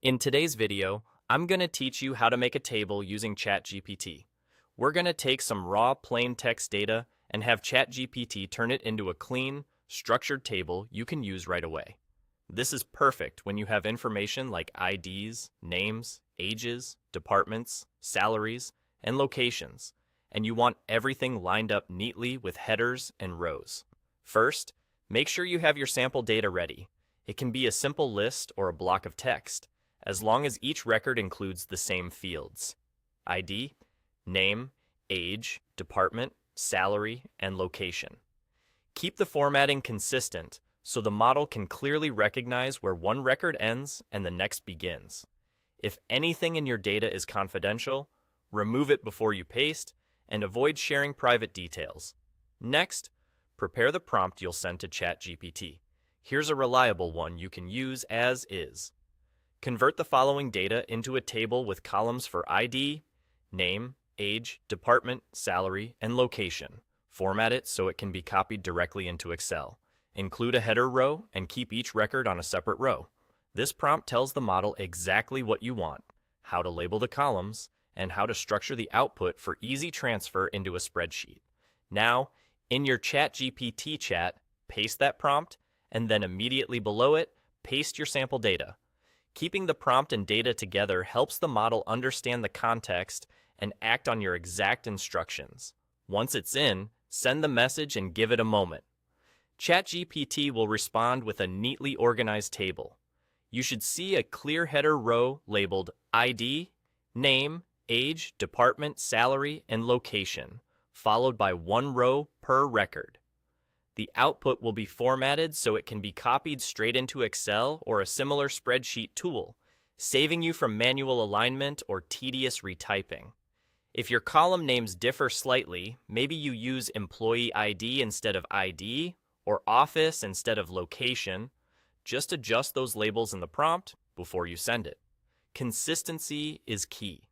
In today's video, I'm going to teach you how to make a table using ChatGPT. We're going to take some raw plain text data and have ChatGPT turn it into a clean, structured table you can use right away. This is perfect when you have information like IDs, names, ages, departments, salaries, and locations, and you want everything lined up neatly with headers and rows. First, make sure you have your sample data ready. It can be a simple list or a block of text, as long as each record includes the same fields: ID, name, age, department, salary, and location. Keep the formatting consistent so the model can clearly recognize where one record ends and the next begins. If anything in your data is confidential, remove it before you paste and avoid sharing private details. Next, prepare the prompt you'll send to ChatGPT. Here's a reliable one you can use as is. Convert the following data into a table with columns for ID, name, age, department, salary, and location. Format it so it can be copied directly into Excel. Include a header row and keep each record on a separate row. This prompt tells the model exactly what you want, how to label the columns, and how to structure the output for easy transfer into a spreadsheet. Now, in your ChatGPT chat, paste that prompt, and then immediately below it, paste your sample data. Keeping the prompt and data together helps the model understand the context and act on your exact instructions. Once it's in, send the message and give it a moment. ChatGPT will respond with a neatly organized table. You should see a clear header row labeled ID, name, age, department, salary, and location, followed by one row per record. The output will be formatted so it can be copied straight into Excel or a similar spreadsheet tool, saving you from manual alignment or tedious retyping. If your column names differ slightly, maybe you use employee ID instead of ID or office instead of location, just adjust those labels in the prompt before you send it. Consistency is key.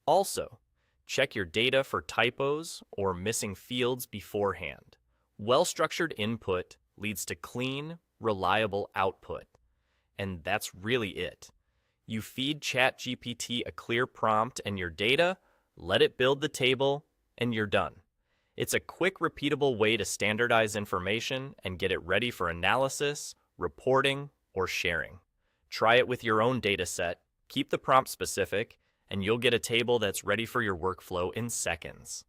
Also, check your data for typos or missing fields beforehand. Well-structured input leads to clean, reliable output. And that's really it. You feed ChatGPT a clear prompt and your data, let it build the table, and you're done. It's a quick, repeatable way to standardize information and get it ready for analysis, reporting, or sharing. Try it with your own data set, keep the prompt specific, and you'll get a table that's ready for your workflow in seconds.